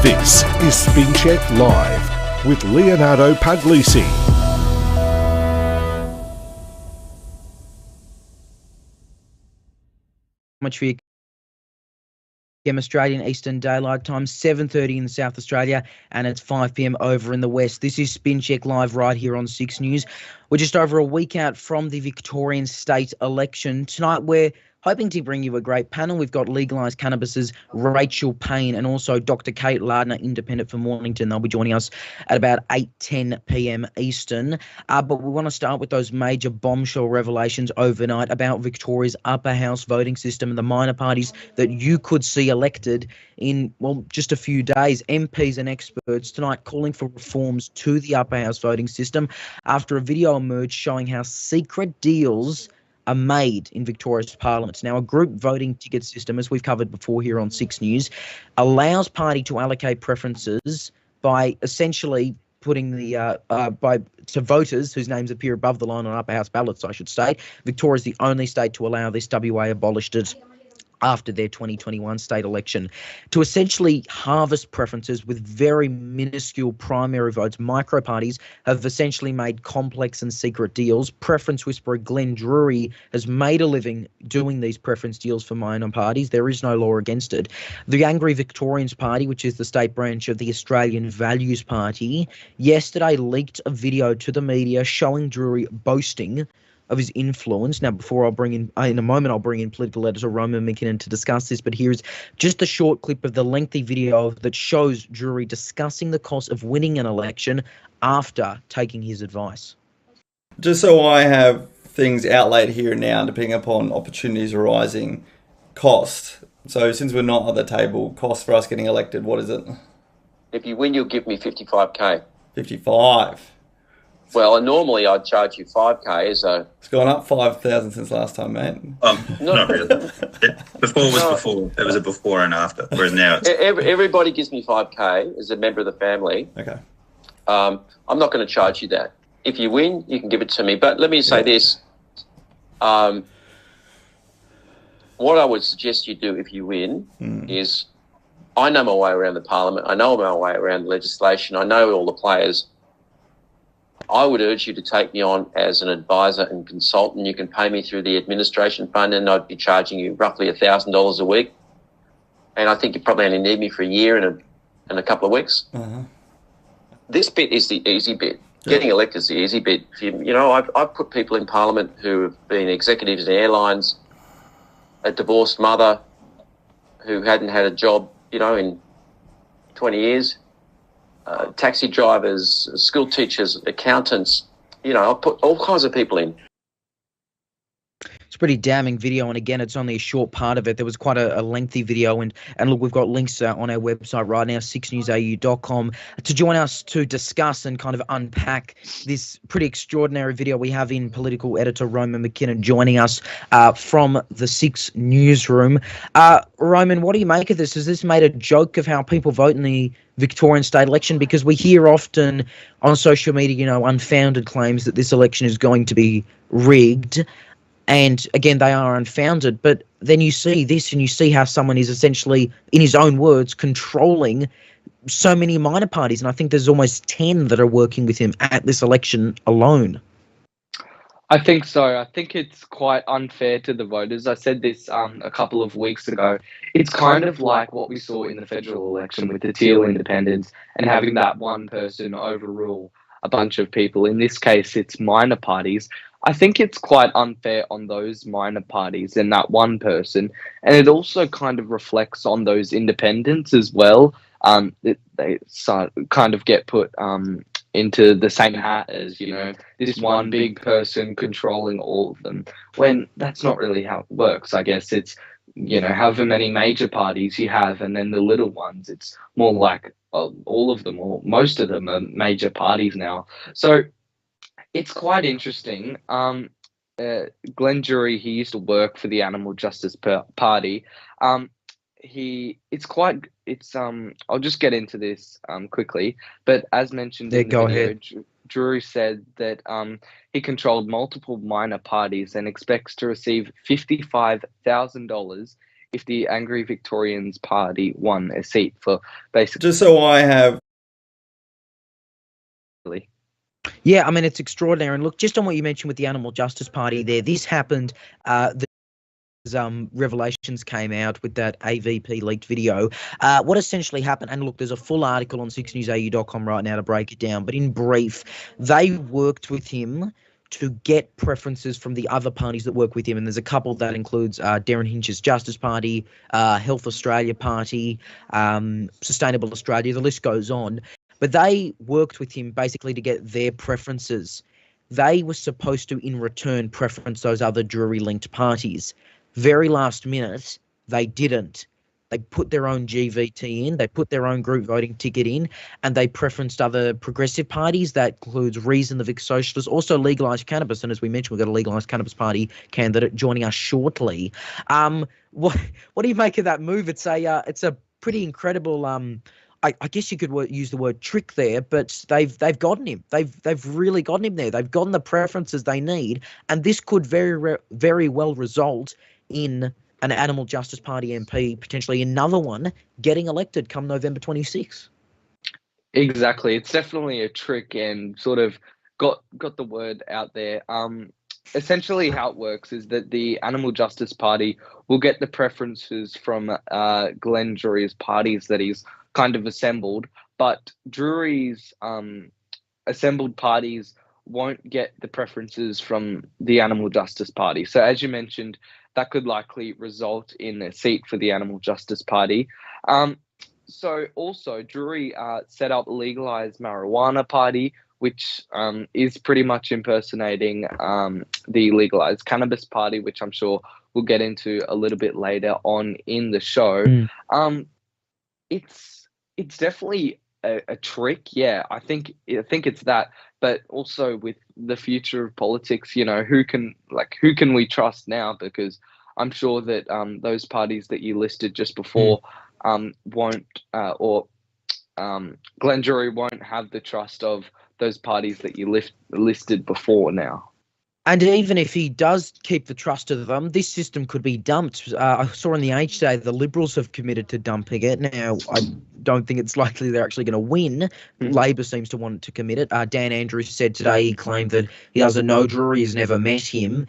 This is SpinCheck Live with Leonardo Puglisi. Much for your Australian Eastern Daylight Time, 7:30 in South Australia, and it's 5 p.m. over in the West. This is SpinCheck Live right here on 6 News. We're just over a week out from the Victorian state election. Tonight we're hoping to bring you a great panel. We've got Legalise Cannabis's Rachel Payne and also Dr. Kate Lardner, independent from Mornington. They'll be joining us at about 8:10 p.m. Eastern. But we want to start with those major bombshell revelations overnight about Victoria's upper house voting system and the minor parties that you could see elected in, well, just a few days. MPs and experts tonight calling for reforms to the upper house voting system after a video emerged showing how secret deals are made in Victoria's Parliament. Now, a group voting ticket system, as we've covered before here on 6 News, allows party to allocate preferences by essentially putting the to voters whose names appear above the line on upper house ballots, I should say. Victoria's the only state to allow this. WA abolished it after their 2021 state election, to essentially harvest preferences with very minuscule primary votes. Micro parties have essentially made complex and secret deals. Preference whisperer Glenn Druery has made a living doing these preference deals for minor parties. There is no law against it. The Angry Victorians Party, which is the state branch of the Australian Values Party, yesterday leaked a video to the media showing Druery boasting of his influence. Now, before I'll bring in a moment, I'll bring in political editor Roman McKinnon to discuss this, but here's just a short clip of the lengthy video that shows Druery discussing the cost of winning an election after taking his advice. Just so I have things outlaid here and now, depending upon opportunities arising, cost. So since we're not at the table, cost for us getting elected, what is it? If you win, you'll give me 55k. 55. Well, and normally I'd charge you 5k as a... It's gone up 5,000 since last time, mate. Not really. Before was before. There was a before and after, whereas now it's... Everybody gives me 5k as a member of the family. Okay. I'm not going to charge you that. If you win, you can give it to me. But let me say this. What I would suggest you do if you win is, I know my way around the parliament. I know my way around the legislation. I know all the players. I would urge you to take me on as an advisor and consultant. You can pay me through the administration fund and I'd be charging you roughly $1,000 a week. And I think you probably only need me for a year and a couple of weeks. Uh-huh. This bit is the easy bit. Yeah. Getting elected is the easy bit. I've put people in Parliament who have been executives in airlines, a divorced mother who hadn't had a job, in 20 years. Taxi drivers, school teachers, accountants, I'll put all kinds of people in. It's a pretty damning video, and again, it's only a short part of it. There was quite a lengthy video, and look, we've got links on our website right now, SIXNewsAU.com, to join us to discuss and kind of unpack this pretty extraordinary video. We have in political editor Roman McKinnon joining us from the 6 newsroom. Roman, what do you make of this? Has this made a joke of how people vote in the Victorian state election? Because we hear often on social media, unfounded claims that this election is going to be rigged. And again, they are unfounded. But then you see this and you see how someone is essentially, in his own words, controlling so many minor parties. And I think there's almost 10 that are working with him at this election alone. I think so. I think it's quite unfair to the voters. I said this a couple of weeks ago. It's kind of like what we saw in the federal election with the Teal independents and having that one person overrule a bunch of people. In this case, it's minor parties. I think it's quite unfair on those minor parties and that one person. And it also kind of reflects on those independents as well. They kind of get put into the same hat as, this one big person controlling all of them, when that's not really how it works. I guess it's, however many major parties you have, and then the little ones, it's more like all of them or most of them are major parties now. So it's quite interesting. Glenn Druery, he used to work for the Animal Justice Party. I'll just get into this quickly, but as mentioned in the video, Druery said that he controlled multiple minor parties and expects to receive $55,000 if the Angry Victorians Party won a seat for basically. Just so I have. Yeah, I mean, it's extraordinary. And look, just on what you mentioned with the Animal Justice Party there, this happened. Revelations came out with that AVP leaked video. What essentially happened, and look, there's a full article on SIXNewsAU.com right now to break it down, but in brief, they worked with him to get preferences from the other parties that work with him, and there's a couple that includes Darren Hinch's Justice Party, Health Australia Party, Sustainable Australia, the list goes on. But they worked with him basically to get their preferences. They were supposed to, in return, preference those other druery-linked parties. Very last minute, they didn't. They put their own GVT in, they put their own group voting ticket in, and they preferenced other progressive parties. That includes Reason, the Vic Socialists, also Legalise Cannabis, and as we mentioned, we've got a Legalise Cannabis Party candidate joining us shortly. What do you make of that move? It's a pretty incredible I guess you could use the word trick there, but they've gotten him. They've really gotten him there. They've gotten the preferences they need, and this could very well result in an Animal Justice Party MP, potentially another one, getting elected come November 26. Exactly, it's definitely a trick and sort of got the word out there. Essentially, how it works is that the Animal Justice Party will get the preferences from Glenn Drury's parties that he's kind of assembled, but Drury's assembled parties won't get the preferences from the Animal Justice Party. So as you mentioned, that could likely result in a seat for the Animal Justice Party. So also Drury set up Legalise Marijuana Party, which is pretty much impersonating the Legalise Cannabis Party, which I'm sure we'll get into a little bit later on in the show. It's definitely a trick. Yeah, I think it's that, but also with the future of politics, you know, who can we trust now? Because I'm sure that those parties that you listed just before won't, or Glenn Drury won't have the trust of those parties that you listed before now. And even if he does keep the trust of them, this system could be dumped. I saw in the Age today the Liberals have committed to dumping it. Now, I don't think it's likely they're actually going to win. Labor seems to want to commit it. Dan Andrews said today, he claimed that he doesn't know Drury, has never met him,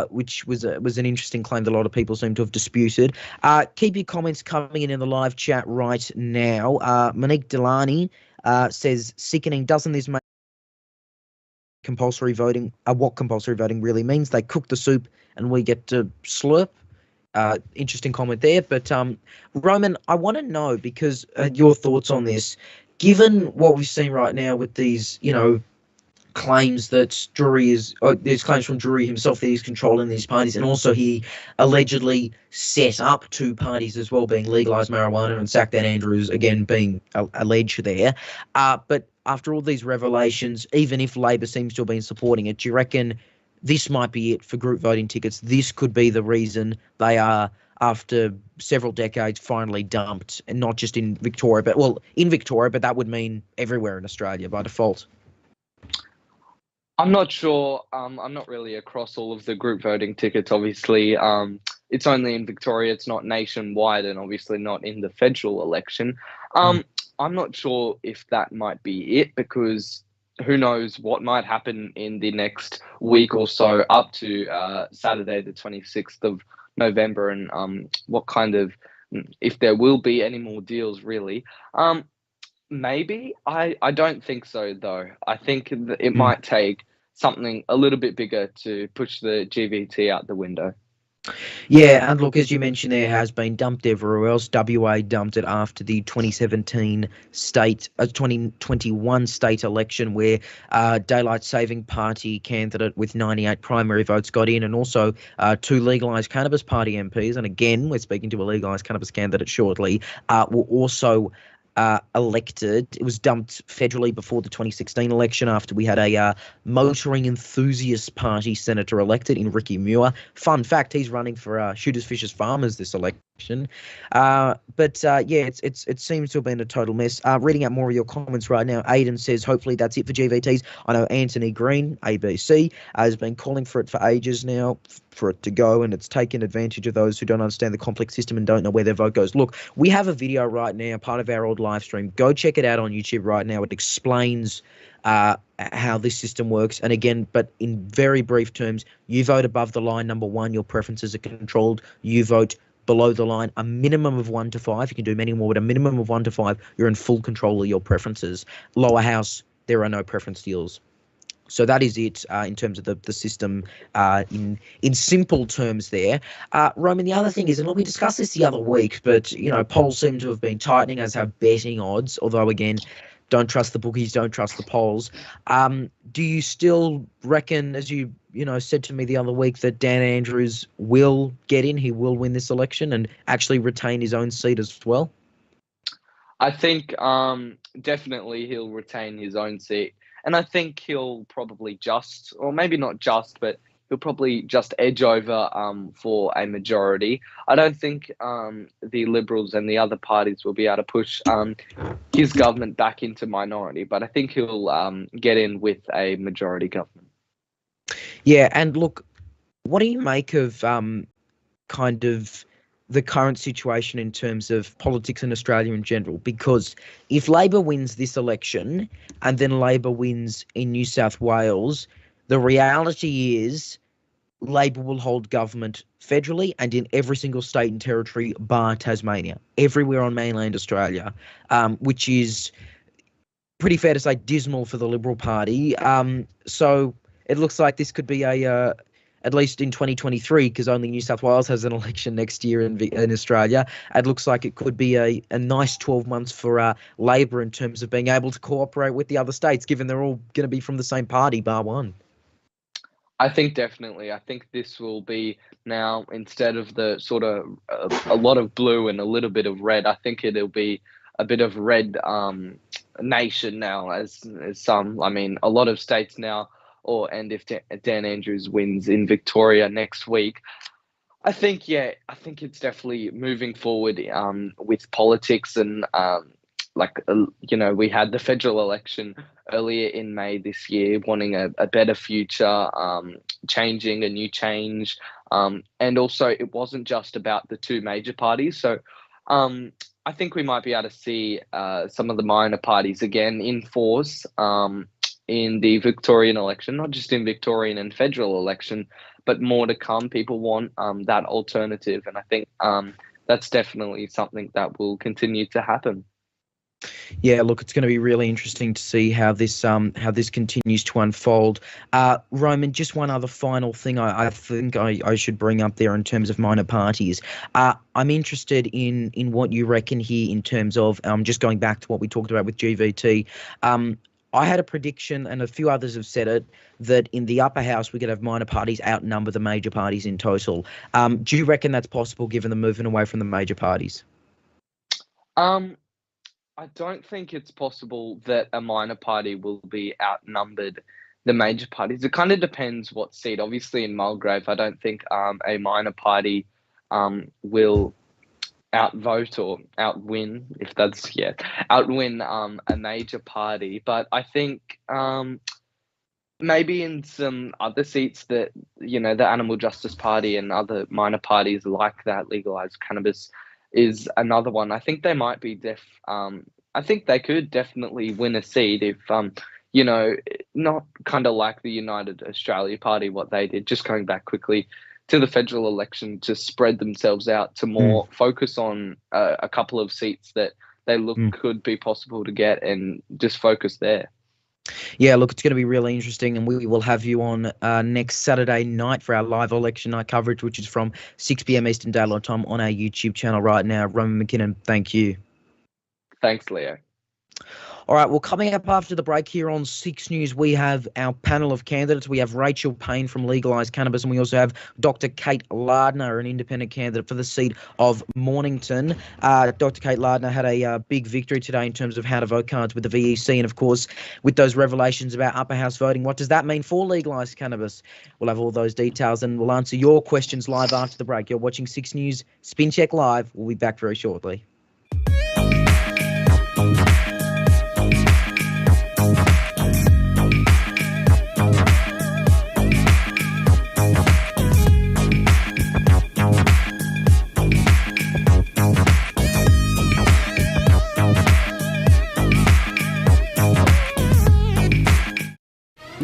which was an interesting claim that a lot of people seem to have disputed. Keep your comments coming in the live chat right now. Monique Delaney says, sickening, doesn't this make compulsory voting, what compulsory voting really means? They cook the soup and we get to slurp. Interesting comment there. But Roman, I want to know, because your thoughts on this, given what we've seen right now with these, claims that there's claims from Drury himself that he's controlling these parties, and also he allegedly set up two parties as well, being Legalise Marijuana and Sack Dan Andrews, again being alleged there. But after all these revelations, even if Labor seems to have been supporting it, do you reckon this might be it for group voting tickets? This could be the reason they are, after several decades, finally dumped, and not just in Victoria, but that would mean everywhere in Australia by default. I'm not sure. I'm not really across all of the group voting tickets, obviously. It's only in Victoria. It's not nationwide, and obviously not in the federal election. I'm not sure if that might be it, because who knows what might happen in the next week or so up to Saturday, the 26th of November, and what kind of, if there will be any more deals, really. Maybe. I don't think so, though. I think it might take something a little bit bigger to push the GVT out the window. Yeah, and look, as you mentioned, there has been dumped everywhere else. WA dumped it after the 2021 state election, where Daylight Saving Party candidate with 98 primary votes got in, and also two Legalise Cannabis Party MPs, and again, we're speaking to a Legalise Cannabis candidate shortly, were also elected. It was dumped federally before the 2016 election, after we had a motoring enthusiast party senator elected in Ricky Muir. Fun fact, he's running for Shooters, Fishers, Farmers this election. It seems to have been a total mess. Reading out more of your comments right now, Aidan says, hopefully that's it for GVTs. I know Anthony Green, ABC, has been calling for it for ages now. for it to go, and it's taken advantage of those who don't understand the complex system and don't know where their vote goes. Look, we have a video right now, part of our old live stream. Go check it out on YouTube right now. It explains how this system works. And again, but in very brief terms, you vote above the line, number one, your preferences are controlled. You vote below the line, a minimum of 1 to 5. You can do many more, but a minimum of 1 to 5, you're in full control of your preferences. Lower house, there are no preference deals. So that is it in terms of the system in simple terms there. Roman, the other thing is, and we discussed this the other week, but, polls seem to have been tightening, as have betting odds, although, again, don't trust the bookies, don't trust the polls. Do you still reckon, as you said to me the other week, that Dan Andrews will get in, he will win this election and actually retain his own seat as well? I think definitely he'll retain his own seat. And I think he'll probably or maybe not just, but he'll probably just edge over for a majority. I don't think the Liberals and the other parties will be able to push his government back into minority, but I think he'll get in with a majority government. Yeah, and look, what do you make of kind of the current situation in terms of politics in Australia in general? Because if Labor wins this election and then Labor wins in New South Wales, the reality is Labor will hold government federally and in every single state and territory bar Tasmania, everywhere on mainland Australia, which is pretty fair to say dismal for the Liberal Party. So it looks like this could be at least in 2023, because only New South Wales has an election next year in Australia, it looks like it could be a nice 12 months for Labor in terms of being able to cooperate with the other states, given they're all going to be from the same party, bar one. I think definitely. I think this will be now, instead of the sort of a lot of blue and a little bit of red, I think it'll be a bit of red nation now, as some, a lot of states now, and if Dan Andrews wins in Victoria next week, I think it's definitely moving forward with politics and we had the federal election earlier in May this year, wanting a better future, changing a new change. And also it wasn't just about the two major parties. So I think we might be able to see some of the minor parties again in force in the Victorian election, not just in Victorian and federal election, but more to come. People want that alternative. And I think that's definitely something that will continue to happen. Yeah, look, it's going to be really interesting to see how this continues to unfold. Roman, just one other final thing I think I should bring up there in terms of minor parties. I'm interested in what you reckon here in terms of just going back to what we talked about with GVT. I had a prediction, and a few others have said it, that in the upper house we could have minor parties outnumber the major parties in total. Do you reckon that's possible given the movement away from the major parties? I don't think it's possible that a minor party will be outnumbered the major parties. It kind of depends what seat. Obviously in Mulgrave, I don't think a minor party will outvote or outwin, outwin a major party. But I think maybe in some other seats that, the Animal Justice Party and other minor parties like that, Legalise Cannabis, is another one. I think they might be I think they could definitely win a seat if, not kind of like the United Australia Party, what they did, just going back quickly to the federal election, to spread themselves out to more focus on a couple of seats that they look could be possible to get and just focus there. Yeah, look, it's going to be really interesting, and we will have you on next Saturday night for our live election night coverage, which is from 6 p.m. Eastern Daylight Time on our YouTube channel right now. Roman McKinnon, thank you. Thanks, Leo. All right, well, coming up after the break here on 6 News, we have our panel of candidates. We have Rachel Payne from Legalise Cannabis, and we also have Dr. Kate Lardner, an independent candidate for the seat of Mornington. Dr. Kate Lardner had a big victory today in terms of how to vote cards with the VEC, and, of course, with those revelations about upper house voting. What does that mean for Legalise Cannabis? We'll have all those details, and we'll answer your questions live after the break. You're watching 6 News SpinCheck Live. We'll be back very shortly.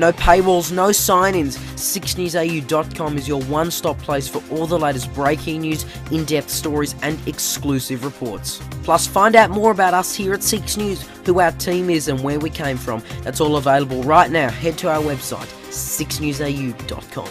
No paywalls, no sign-ins. SIXNewsAU.com is your one-stop place for all the latest breaking news, in-depth stories and exclusive reports. Plus, find out more about us here at Six News, who our team is and where we came from. That's all available right now. Head to our website, SIXNewsAU.com.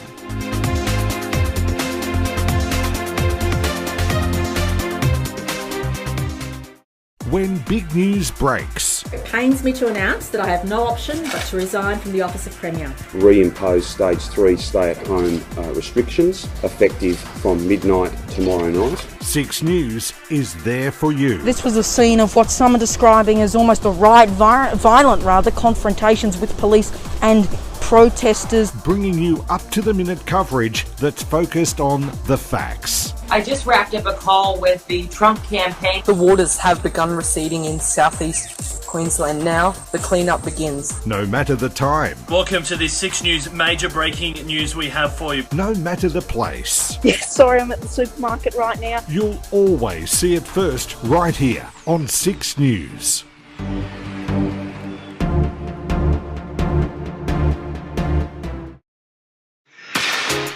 When big news breaks, It pains me to announce that I have no option but to resign from the office of Premier. Reimpose stage 3 stay-at-home restrictions effective from midnight tomorrow night. Six News is there for you. This was a scene of what some are describing as almost a riot, violent confrontations with police and protesters. Bringing you up-to-the-minute coverage that's focused on the facts. I just wrapped up a call with the Trump campaign. The waters have begun receding in southeast Queensland now. The cleanup begins. No matter the time. Welcome to this Six News major breaking news we have for you. No matter the place. Yeah, sorry, I'm at the supermarket right now. You'll always see it first right here on Six News.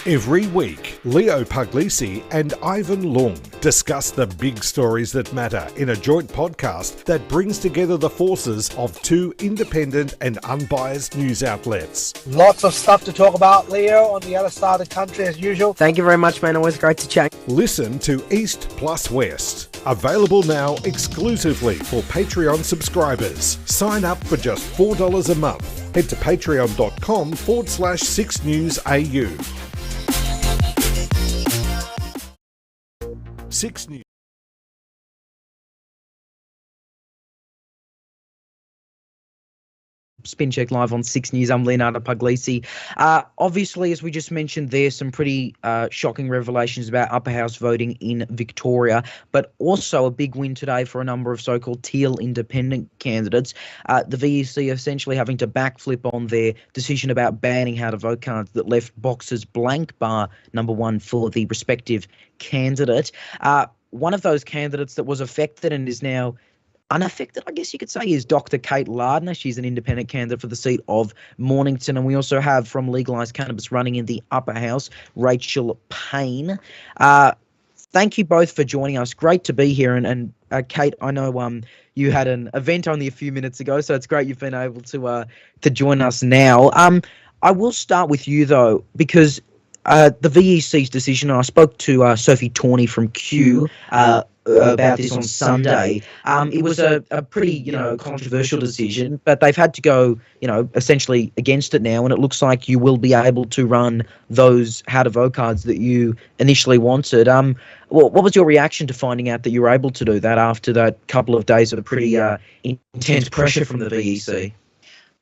Every week, Leo Puglisi and Ivan Lung discuss the big stories that matter in a joint podcast that brings together the forces of two independent and unbiased news outlets. Lots of stuff to talk about, Leo, on the other side of the country as usual. Thank you very much, man. Always great to chat. Listen to East plus West. Available now exclusively for Patreon subscribers. Sign up for just $4 a month. Head to patreon.com/SIXNewsAU. Six News. SpinCheck live on Six News. I'm Leonardo Puglisi. Obviously, as we just mentioned, there's some pretty shocking revelations about upper house voting in Victoria, but also a big win today for a number of so-called teal independent candidates. The VEC essentially having to backflip on their decision about banning how to vote cards that left boxes blank, bar number one for the respective candidate. One of those candidates that was affected and is now unaffected, I guess you could say, is Dr. Kate Lardner. She's an independent candidate for the seat of Mornington. And we also have from Legalise Cannabis running in the upper house, Rachel Payne. Thank you both for joining us. Great to be here. And Kate, I know you had an event only a few minutes ago, so it's great you've been able to join us now. I will start with you, though, because the VEC's decision, I spoke to Sophie Tawney from Q about this on Sunday. It was a pretty, controversial decision, but they've had to go, essentially against it now, and it looks like you will be able to run those how to vote cards that you initially wanted. What was your reaction to finding out that you were able to do that after that couple of days of pretty intense pressure from the VEC?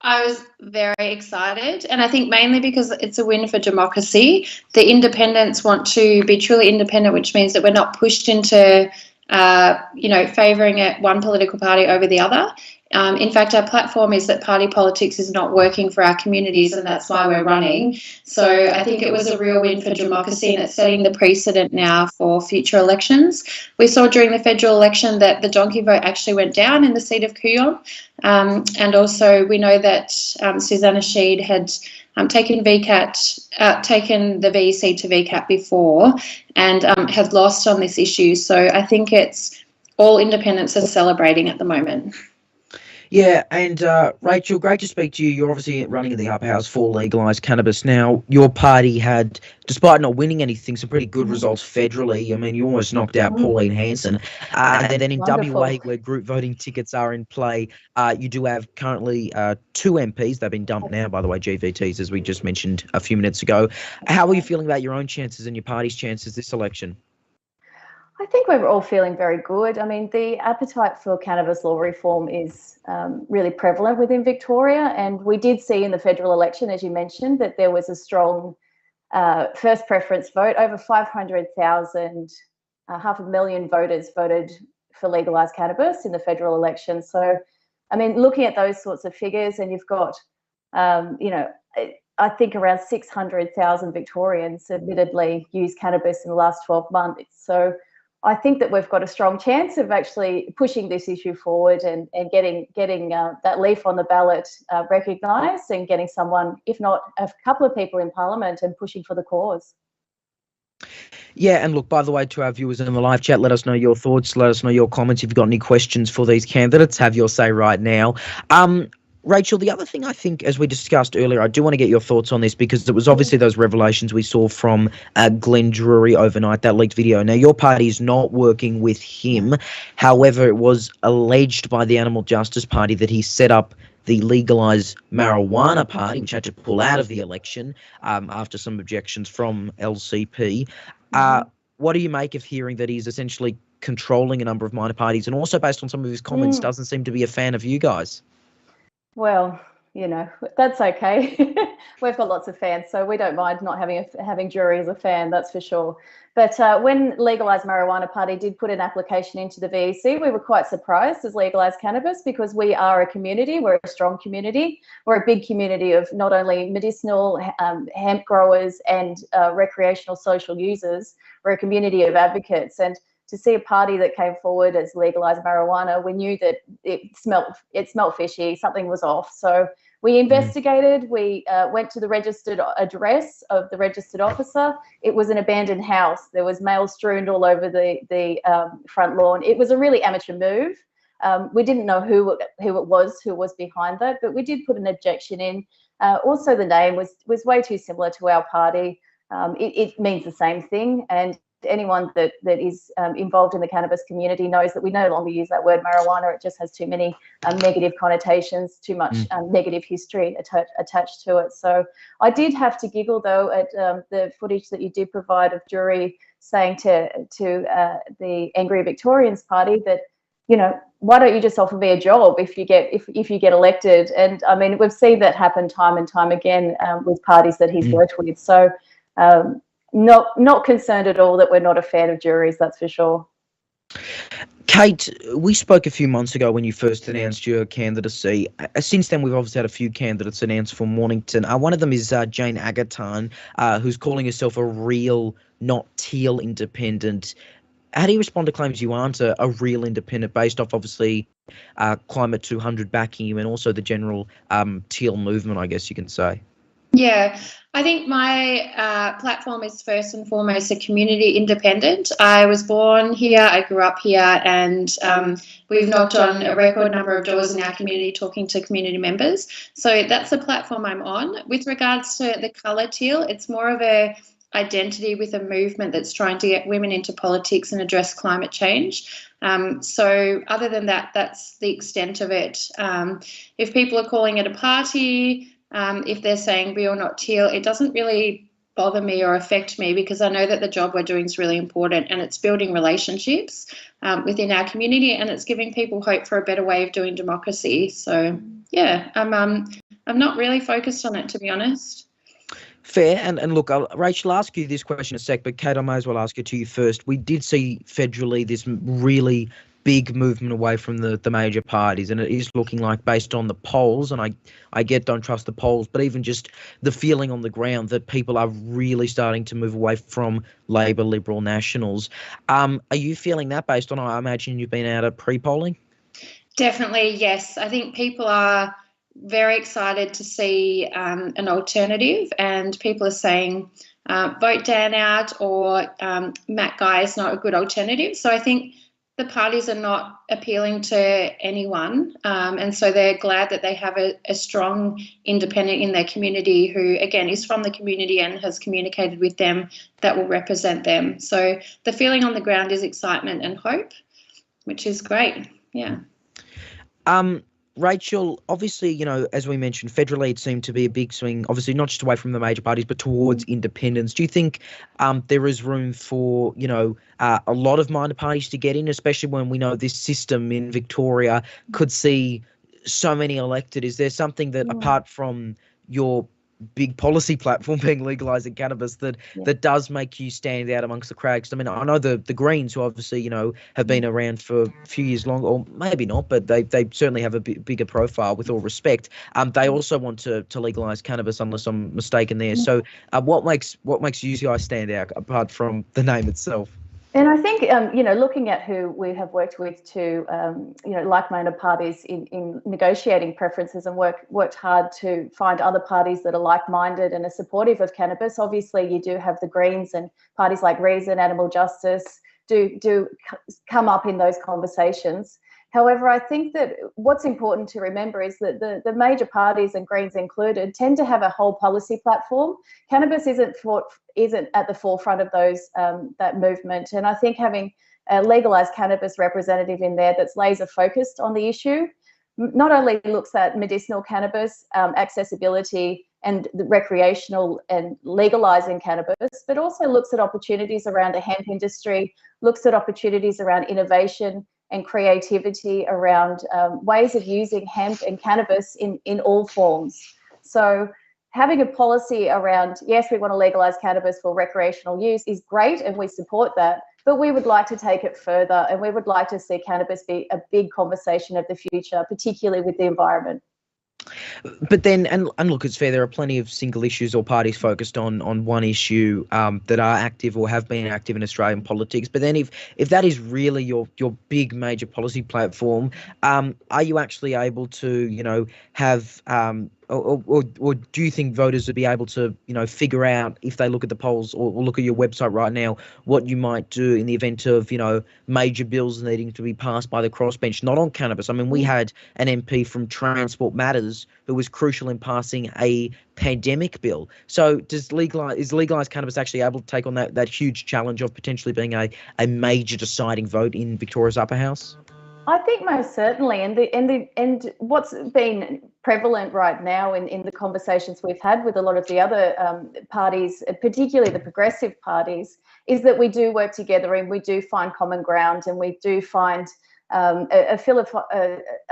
I was very excited, and I think mainly because it's a win for democracy. The independents want to be truly independent, which means that we're not pushed into, favouring one political party over the other. In fact, our platform is that party politics is not working for our communities, and that's why we're running. So I think it was a real win for democracy, and it's setting the precedent now for future elections. We saw during the federal election that the donkey vote actually went down in the seat of Kooyong. And also we know that Susanna Sheed had taken the VEC to VCAT before and had lost on this issue. So I think it's all independents are celebrating at the moment. Yeah, and Rachel, great to speak to you. You're obviously running in the upper house for Legalise Cannabis. Now, your party had, despite not winning anything, some pretty good results federally. I mean, you almost knocked out Pauline Hanson. And then in WA, where group voting tickets are in play, you do have currently 2 MPs. They've been dumped now, by the way, GVTs, as we just mentioned a few minutes ago. How are you feeling about your own chances and your party's chances this election? I think we're all feeling very good. I mean, the appetite for cannabis law reform is really prevalent within Victoria, and we did see in the federal election, as you mentioned, that there was a strong first preference vote. Over 500,000, 500,000 voters voted for Legalise Cannabis in the federal election. So, I mean, looking at those sorts of figures, and you've got, I think around 600,000 Victorians admittedly used cannabis in the last 12 months. So I think that we've got a strong chance of actually pushing this issue forward and getting that leaf on the ballot recognised and getting someone, if not a couple of people in Parliament, and pushing for the cause. Yeah, and look, by the way, to our viewers in the live chat, let us know your thoughts, let us know your comments. If you've got any questions for these candidates, have your say right now. Rachel, the other thing I think, as we discussed earlier, I do want to get your thoughts on this because it was obviously those revelations we saw from Glenn Druery overnight, that leaked video. Now, your party is not working with him. However, it was alleged by the Animal Justice Party that he set up the Legalise Marijuana Party, which had to pull out of the election after some objections from LCP. What do you make of hearing that he's essentially controlling a number of minor parties, and also based on some of his comments, doesn't seem to be a fan of you guys? Well, you know, that's okay. We've got lots of fans, so we don't mind not having Druery as a fan, that's for sure. But when Legalise Marijuana Party did put an application into the VEC, we were quite surprised as Legalise Cannabis because we are a community, we're a strong community. We're a big community of not only medicinal hemp growers and recreational social users, we're a community of advocates. And to see a party that came forward as Legalise Marijuana, we knew that it smelt fishy, something was off. So we investigated, we went to the registered address of the registered officer. It was an abandoned house. There was mail strewn all over the front lawn. It was a really amateur move. We didn't know who it was behind that, but we did put an objection in. Also, the name was way too similar to our party. It means the same thing, and anyone that is involved in the cannabis community knows that we no longer use that word marijuana. It just has too many negative connotations, too much negative history attached to it. So I did have to giggle, though, at the footage that you did provide of Druery saying to the Angry Victorians Party that, you know, why don't you just offer me a job if you get elected? And I mean, we've seen that happen time and time again with parties that he's worked with. So not concerned at all that we're not a fan of Druery's, that's for sure. Kate, we spoke a few months ago when you first announced your candidacy. Since then, we've obviously had a few candidates announced for Mornington. One of them is Jane Agatan, who's calling herself a real, not teal independent. How do you respond to claims you aren't a real independent based off, obviously, Climate 200 backing you and also the general teal movement, I guess you can say? Yeah, I think my platform is first and foremost a community independent. I was born here, I grew up here, and we've knocked on a record number of doors in our community talking to community members. So that's the platform I'm on. With regards to the colour teal, it's more of a identity with a movement that's trying to get women into politics and address climate change. So other than that, that's the extent of it. If people are calling it a party, if they're saying real, not teal, it doesn't really bother me or affect me because I know that the job we're doing is really important and it's building relationships within our community and it's giving people hope for a better way of doing democracy. So, yeah, I'm not really focused on it, to be honest. Fair. And look, Rachel, I'll ask you this question in a sec, but Kate, I may as well ask it to you first. We did see federally this really big movement away from the major parties, and it is looking like, based on the polls, and I don't trust the polls, but even just the feeling on the ground that people are really starting to move away from Labor, Liberal, Nationals. Are you feeling that based on, I imagine you've been out at pre-polling? Definitely, yes. I think people are very excited to see an alternative, and people are saying vote Dan out or Matt Guy is not a good alternative. So I think the parties are not appealing to anyone, and so they're glad that they have a strong independent in their community who, again, is from the community and has communicated with them that will represent them. So the feeling on the ground is excitement and hope, which is great. Yeah. Rachel, obviously, you know, as we mentioned, federally it seemed to be a big swing, obviously not just away from the major parties, but towards independence. Do you think there is room for, you know, a lot of minor parties to get in, especially when we know this system in Victoria could see so many elected? Is there something that, apart from your big policy platform being legalising cannabis, that does make you stand out amongst the crowd? Because I mean, I know the Greens, who obviously, you know, have been around for a few years longer, or maybe not, but they certainly have a bigger profile, with all respect. They also want to legalise cannabis, unless I'm mistaken there. So what makes you guys stand out apart from the name itself? And I think, looking at who we have worked with to, like-minded parties in negotiating preferences and worked hard to find other parties that are like-minded and are supportive of cannabis. Obviously, you do have the Greens and parties like Reason, Animal Justice do come up in those conversations. However, I think that what's important to remember is that the major parties, and Greens included, tend to have a whole policy platform. Cannabis isn't at the forefront of that movement, and I think having a Legalise Cannabis representative in there that's laser focused on the issue not only looks at medicinal cannabis accessibility and the recreational and legalising cannabis, but also looks at opportunities around the hemp industry, looks at opportunities around innovation and creativity around ways of using hemp and cannabis in all forms. So having a policy around, yes, we want to legalise cannabis for recreational use is great, and we support that, but we would like to take it further, and we would like to see cannabis be a big conversation of the future, particularly with the environment. But then, and look, it's fair, there are plenty of single issues or parties focused on one issue that are active or have been active in Australian politics. But then if that is really your big major policy platform, are you actually able to, have or do you think voters would be able to, figure out, if they look at the polls or look at your website right now, what you might do in the event of, major bills needing to be passed by the crossbench, not on cannabis? I mean, we had an MP from Transport Matters who was crucial in passing a pandemic bill. So is Legalise Cannabis actually able to take on that huge challenge of potentially being a major deciding vote in Victoria's upper house? I think most certainly, and what's been prevalent right now in the conversations we've had with a lot of the other parties, particularly the progressive parties, is that we do work together and we do find common ground, and we do find an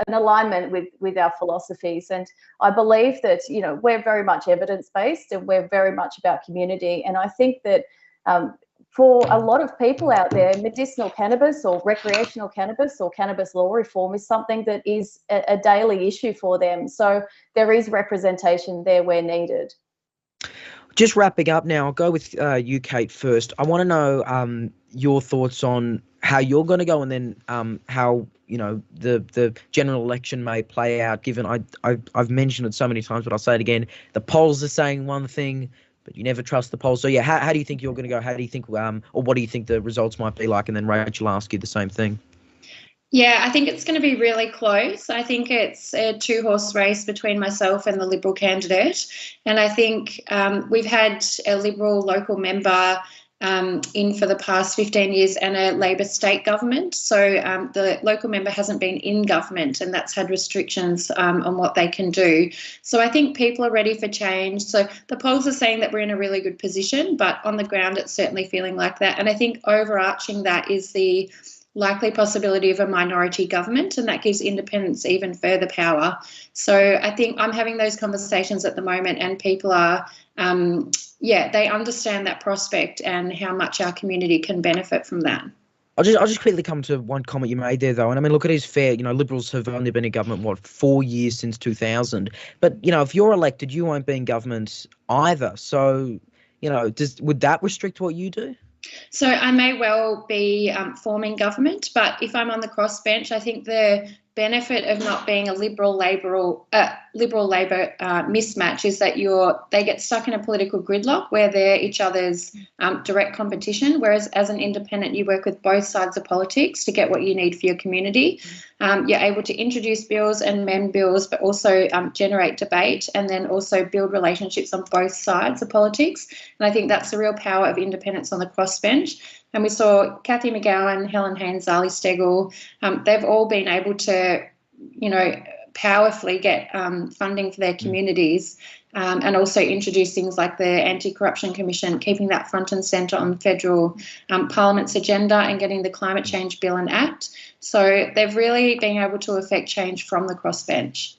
alignment with our philosophies. And I believe that we're very much evidence-based, and we're very much about community. And I think that for a lot of people out there, medicinal cannabis or recreational cannabis or cannabis law reform is something that is a daily issue for them. So there is representation there where needed. Just wrapping up now, I'll go with you, Kate, first. I want to know your thoughts on how you're going to go, and then how the general election may play out, given I've mentioned it so many times, but I'll say it again. The polls are saying one thing, but you never trust the polls. So, yeah, how do you think you're going to go? How do you think, or what do you think the results might be like? And then Rachel will ask you the same thing. Yeah, I think it's going to be really close. I think it's a two-horse race between myself and the Liberal candidate. And I think we've had a Liberal local member in for the past 15 years and a Labor state government. So the local member hasn't been in government, and that's had restrictions on what they can do. So I think people are ready for change. So the polls are saying that we're in a really good position, but on the ground it's certainly feeling like that. And I think overarching that is the likely possibility of a minority government, and that gives independents even further power. So I think I'm having those conversations at the moment, and people are, they understand that prospect and how much our community can benefit from that. I'll just quickly come to one comment you made there, though. And I mean, look, it is fair. Liberals have only been in government, 4 years since 2000. But, if you're elected, you won't be in government either. So, would that restrict what you do? So I may well be forming government, but if I'm on the crossbench, I think the benefit of not being a Liberal-Labor mismatch is that they get stuck in a political gridlock where they're each other's direct competition, whereas as an independent you work with both sides of politics to get what you need for your community. You're able to introduce bills and amend bills, but also generate debate, and then also build relationships on both sides of politics. And I think that's the real power of independence on the crossbench. And we saw Cathy McGowan, Helen Haynes, Zali Steggall, they've all been able to, powerfully get funding for their communities, and also introduce things like the Anti-Corruption Commission, keeping that front and centre on the federal Parliament's agenda, and getting the Climate Change Bill and Act. So they've really been able to affect change from the crossbench.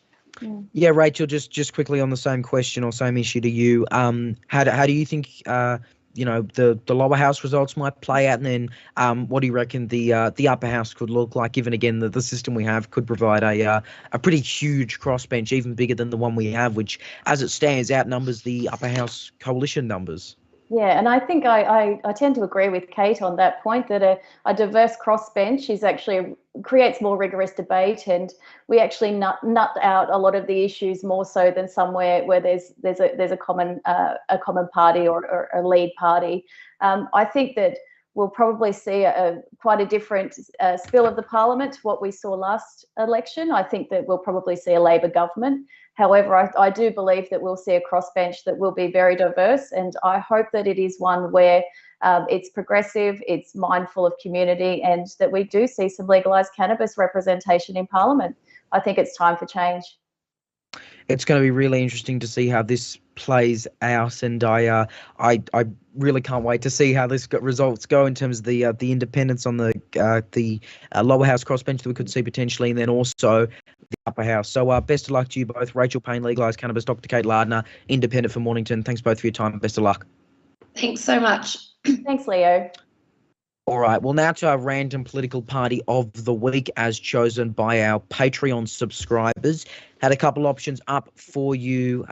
Yeah, Rachel, just quickly on the same question or same issue to you, how do you think the lower house results might play out, and then what do you reckon the upper house could look like, given again that the system we have could provide a pretty huge crossbench, even bigger than the one we have, which as it stands outnumbers the upper house coalition numbers? Yeah, and I think I tend to agree with Kate on that point, that a diverse crossbench is actually creates more rigorous debate, and we actually nut out a lot of the issues more so than somewhere where there's a common party or a lead party. I think that we'll probably see quite a different spill of the parliament to what we saw last election. I think that we'll probably see a Labor government. However, I do believe that we'll see a crossbench that will be very diverse, and I hope that it is one where it's progressive, it's mindful of community, and that we do see some legalised cannabis representation in Parliament. I think it's time for change. It's going to be really interesting to see how this plays out, and I really can't wait to see how this results go in terms of the independents on the lower house crossbench that we could see potentially, and then also the upper house. So best of luck to you both. Rachel Payne, Legalise Cannabis, Dr. Kate Lardner, independent for Mornington. Thanks both for your time. Best of luck. Thanks so much. Thanks, Leo. All right, well, now to our random political party of the week as chosen by our Patreon subscribers. Had a couple options up for you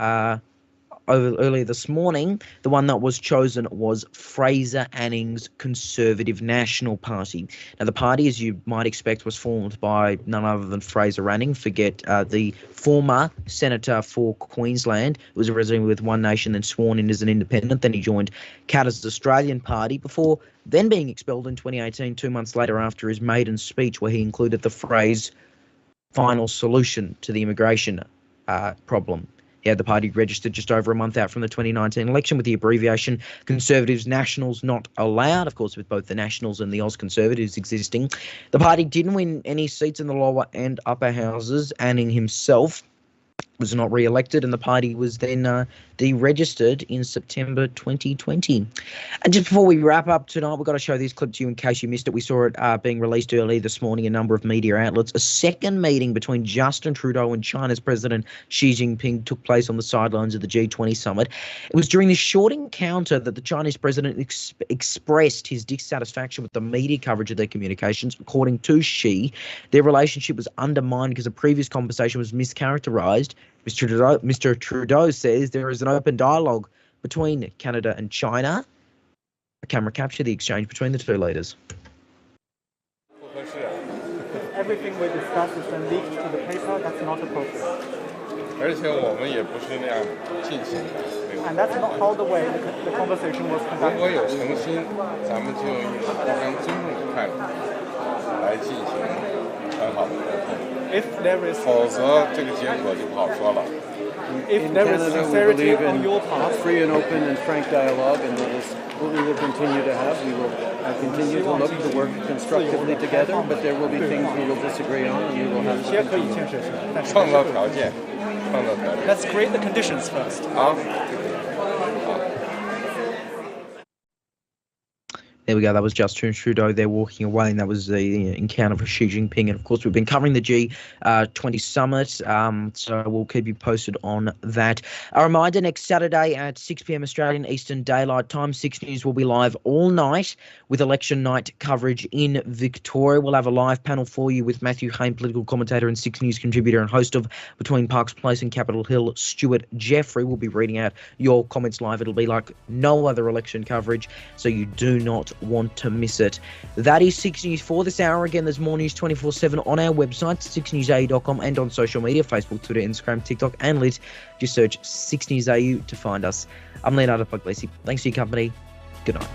earlier this morning. The one that was chosen was Fraser Anning's Conservative National Party. Now, the party, as you might expect, was formed by none other than Fraser Anning. Forget the former senator for Queensland, who was a resident with One Nation, then sworn in as an independent. Then he joined Katter's Australian Party before then being expelled in 2018, 2 months later after his maiden speech, where he included the phrase "final solution to the immigration problem." He had the party registered just over a month out from the 2019 election with the abbreviation Conservatives Nationals Not Allowed, of course, with both the Nationals and the Oz Conservatives existing. The party didn't win any seats in the lower and upper houses. Anning himself was not re-elected, and the party was then deregistered in September 2020. And just before we wrap up tonight, we've got to show this clip to you in case you missed it. We saw it being released early this morning, a number of media outlets. A second meeting between Justin Trudeau and China's President Xi Jinping took place on the sidelines of the G20 summit. It was during this short encounter that the Chinese president expressed his dissatisfaction with the media coverage of their communications. According to Xi, their relationship was undermined because a previous conversation was mischaracterized. Mr. Trudeau says there is an open dialogue between Canada and China. A camera captured the exchange between the two leaders. Everything we discussed is then leaked to the paper. That's not appropriate. And that's not how the way the conversation was conducted. If there is sincerity on your part, free and open and frank dialogue, and that is what we will continue to have. We will continue to look to work constructively together, but there will be things we will disagree on, and we will have to continue. Let's create the conditions first. There we go. That was Justin Trudeau there walking away, and that was the encounter for Xi Jinping. And, of course, we've been covering the G20 summit, so we'll keep you posted on that. A reminder, next Saturday at 6 p.m. Australian Eastern Daylight Time, 6 News will be live all night with election night coverage in Victoria. We'll have a live panel for you with Matthew Hain, political commentator and 6 News contributor and host of Between Parks Place and Capitol Hill, Stuart Jeffrey. Will be reading out your comments live. It'll be like no other election coverage, so you do not want to miss it. That is 6 News for this hour. Again, there's more news 24/7 on our website, 6NewsAU.com, and on social media, Facebook, Twitter, Instagram, TikTok, and Lit. Just search 6NewsAU to find us. I'm Leonardo Puglisi. Thanks for your company. Good night.